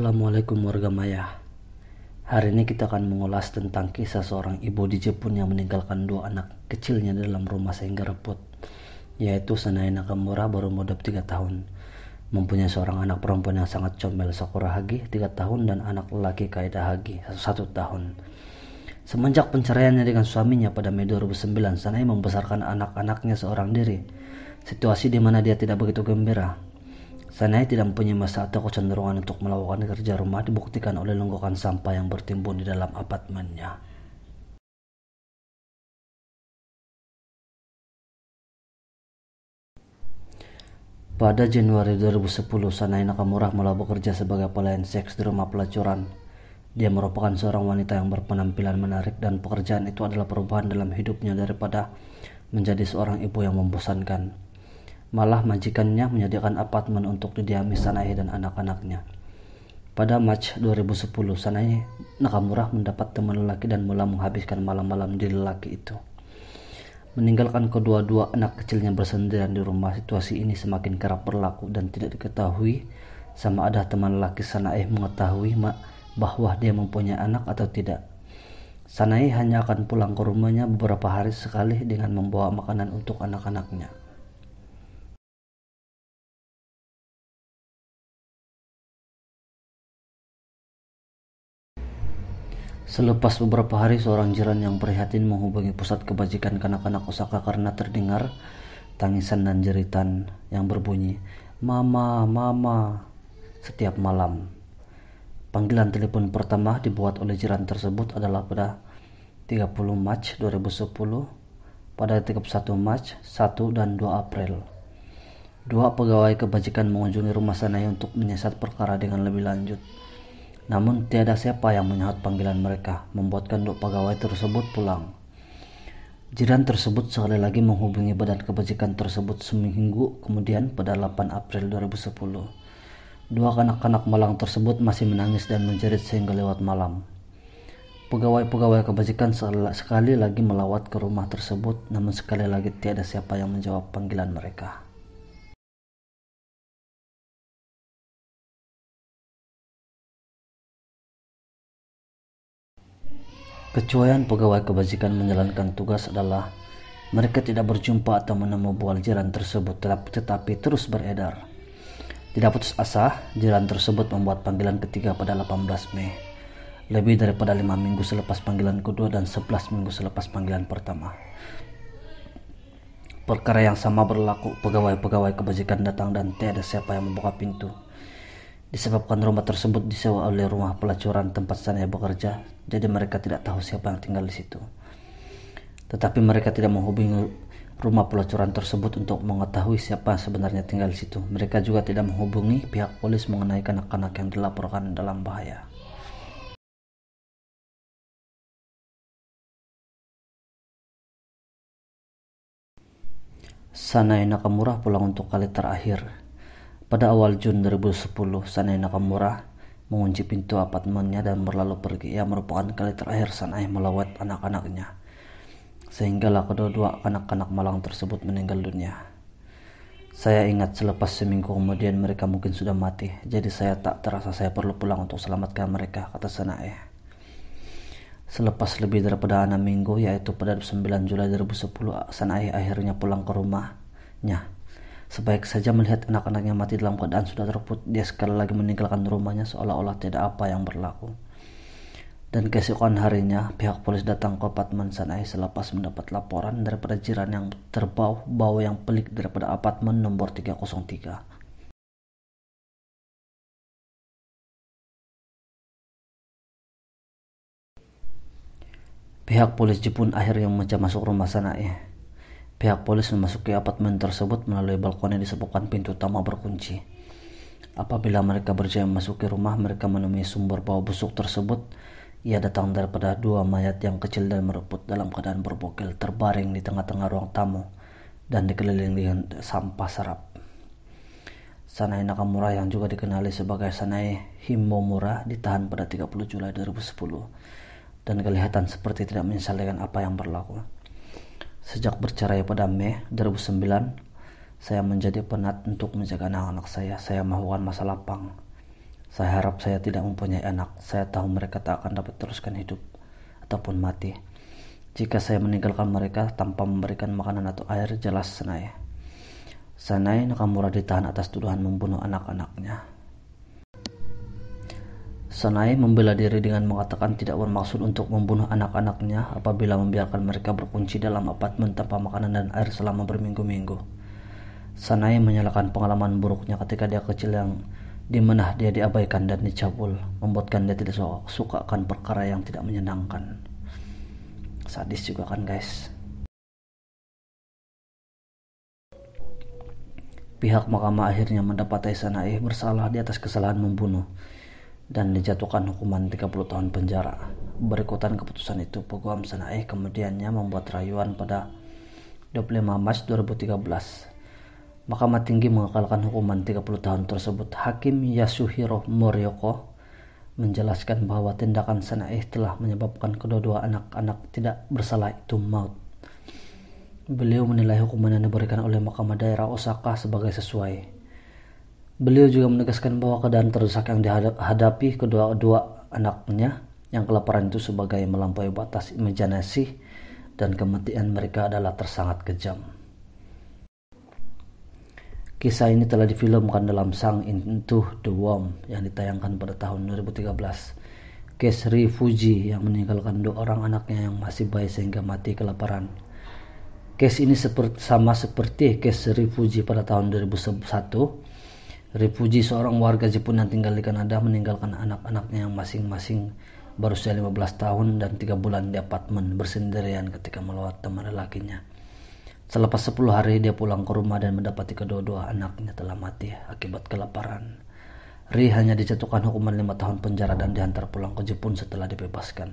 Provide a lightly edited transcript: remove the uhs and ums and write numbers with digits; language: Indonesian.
Assalamualaikum warga Maya. Hari ini kita akan mengulas tentang kisah seorang ibu di Jepun yang meninggalkan dua anak kecilnya dalam rumah sehingga repot, yaitu Sanae Nakamura baru modal 3 tahun, mempunyai seorang anak perempuan yang sangat comel Sakura Hagi 3 tahun dan anak lelaki Kaeda Hagi 1 tahun. Semenjak perceraiannya dengan suaminya pada Mei 2009, Sanae membesarkan anak-anaknya seorang diri, situasi di mana dia tidak begitu gembira. Sanae tidak mempunyai masa atau kecenderungan untuk melakukan kerja rumah dibuktikan oleh longgokan sampah yang bertimbun di dalam apartemennya. Pada Januari 2010, Sanae Nakamura mulai bekerja sebagai pelayan seks di rumah pelacuran. Dia merupakan seorang wanita yang berpenampilan menarik dan pekerjaan itu adalah perubahan dalam hidupnya daripada menjadi seorang ibu yang membosankan. Malah majikannya menyediakan apartemen untuk didiami Sanae dan anak-anaknya. Pada Mac 2010, Sanae Nakamura mendapat teman lelaki dan mulai menghabiskan malam-malam di lelaki itu. Meninggalkan kedua-dua anak kecilnya bersendirian di rumah, situasi ini semakin kerap berlaku dan tidak diketahui sama ada teman lelaki Sanae mengetahui bahwa dia mempunyai anak atau tidak. Sanae hanya akan pulang ke rumahnya beberapa hari sekali dengan membawa makanan untuk anak-anaknya. Selepas beberapa hari, seorang jiran yang prihatin menghubungi pusat kebajikan kanak-kanak Osaka karena terdengar tangisan dan jeritan yang berbunyi, "Mama, mama," setiap malam. Panggilan telepon pertama dibuat oleh jiran tersebut adalah pada 30 Mac 2010, pada 31 Mac, 1 dan 2 April. Dua pegawai kebajikan mengunjungi rumah Sanae untuk menyiasat perkara dengan lebih lanjut. Namun tiada siapa yang menyahut panggilan mereka, membuatkan dua pegawai tersebut pulang. Jiran tersebut sekali lagi menghubungi badan kebajikan tersebut seminggu kemudian pada 8 April 2010. Dua kanak-kanak malang tersebut masih menangis dan menjerit sehingga lewat malam. Pegawai-pegawai kebajikan sekali lagi melawat ke rumah tersebut, namun sekali lagi tiada siapa yang menjawab panggilan mereka. Kecuaian pegawai kebajikan menjalankan tugas adalah mereka tidak berjumpa atau menemu bual jiran tersebut, tetapi terus beredar. Tidak putus asa, jiran tersebut membuat panggilan ketiga pada 18 Mei, lebih daripada 5 minggu selepas panggilan kedua dan 11 minggu selepas panggilan pertama. Perkara yang sama berlaku, pegawai-pegawai kebajikan datang dan tiada siapa yang membuka pintu. Disebabkan rumah tersebut disewa oleh rumah pelacuran tempat Sanae bekerja, jadi mereka tidak tahu siapa yang tinggal di situ. Tetapi mereka tidak menghubungi rumah pelacuran tersebut untuk mengetahui siapa yang sebenarnya tinggal di situ. Mereka juga tidak menghubungi pihak polis mengenai kanak-kanak yang dilaporkan dalam bahaya. Sanae Nakamura pulang untuk kali terakhir. Pada awal Juni 2010, Sanae Nakamura mengunci pintu apartemennya dan berlalu pergi. Ia merupakan kali terakhir Sanae melawat anak-anaknya, sehinggalah kedua-dua anak-anak malang tersebut meninggal dunia. Saya ingat selepas seminggu kemudian mereka mungkin sudah mati, jadi saya tak terasa saya perlu pulang untuk selamatkan mereka, kata Sanae. Selepas lebih daripada 6 minggu, yaitu pada 9 Juli 2010, Sanae akhirnya pulang ke rumahnya. Sebaik saja melihat anak-anaknya mati dalam keadaan sudah terput, dia sekali lagi meninggalkan rumahnya seolah-olah tidak apa yang berlaku. Dan keesokan harinya, pihak polis datang ke apartemen Sanae selepas mendapat laporan daripada jiran yang terbau bau yang pelik daripada apartemen nomor 303. Pihak polis Jepun akhirnya memecah masuk rumah Sanae. Pihak polis memasuki apartemen tersebut melalui balkon yang disebabkan pintu utama berkunci. Apabila mereka berjaya memasuki rumah, mereka menemui sumber bau busuk tersebut. Ia datang daripada dua mayat yang kecil dan mereput dalam keadaan berbogel, terbaring di tengah-tengah ruang tamu dan dikelilingi dengan sampah serap. Sanae Nakamura yang juga dikenali sebagai Sanae Himomura ditahan pada 30 Juli 2010 dan kelihatan seperti tidak menyesali dengan apa yang berlaku. Sejak bercerai pada Mei 2009, saya menjadi penat untuk menjaga anak-anak saya. Saya melakukan masa lapang. Saya harap saya tidak mempunyai anak. Saya tahu mereka tak akan dapat teruskan hidup ataupun mati jika saya meninggalkan mereka tanpa memberikan makanan atau air. Jelas Sanai Nakamura ditahan atas tuduhan membunuh anak-anaknya. Sanai membela diri dengan mengatakan tidak bermaksud untuk membunuh anak-anaknya apabila membiarkan mereka berkunci dalam apartemen tanpa makanan dan air selama berminggu-minggu. Sanai menyalahkan pengalaman buruknya ketika dia kecil yang dimana dia diabaikan dan dicabul, membuatkan dia tidak suka akan perkara yang tidak menyenangkan. Sadis juga kan guys. Pihak mahkamah akhirnya mendapati Sanai bersalah di atas kesalahan membunuh dan dijatuhkan hukuman 30 tahun penjara. Berikutan keputusan itu, Peguam Sanai kemudiannya membuat rayuan pada 25 Maret 2013. Mahkamah Tinggi mengekalkan hukuman 30 tahun tersebut. Hakim Yasuhiro Moriyoko menjelaskan bahwa tindakan Sanai telah menyebabkan kedua-dua anak-anak tidak bersalah itu maut. Beliau menilai hukuman yang diberikan oleh Mahkamah Daerah Osaka sebagai sesuai. Beliau juga menegaskan bahwa keadaan terdesak yang dihadapi kedua-dua anaknya yang kelaparan itu sebagai melampaui batas imajinasi dan kematian mereka adalah sangat kejam. Kisah ini telah difilmkan dalam Sang Into the Womb yang ditayangkan pada tahun 2013. Case Rifuji yang meninggalkan 2 orang anaknya yang masih bayi sehingga mati kelaparan. Case ini sama seperti case Rifuji pada tahun 2001. Rifuji seorang warga Jepun yang tinggal di Kanada meninggalkan anak-anaknya yang masing-masing berusia 15 tahun dan 3 bulan di apartemen bersendirian ketika melawat teman lelakinya. Selepas 10 hari dia pulang ke rumah dan mendapati kedua-dua anaknya telah mati akibat kelaparan. Ri hanya dijatuhkan hukuman 5 tahun penjara dan diantar pulang ke Jepun setelah dibebaskan.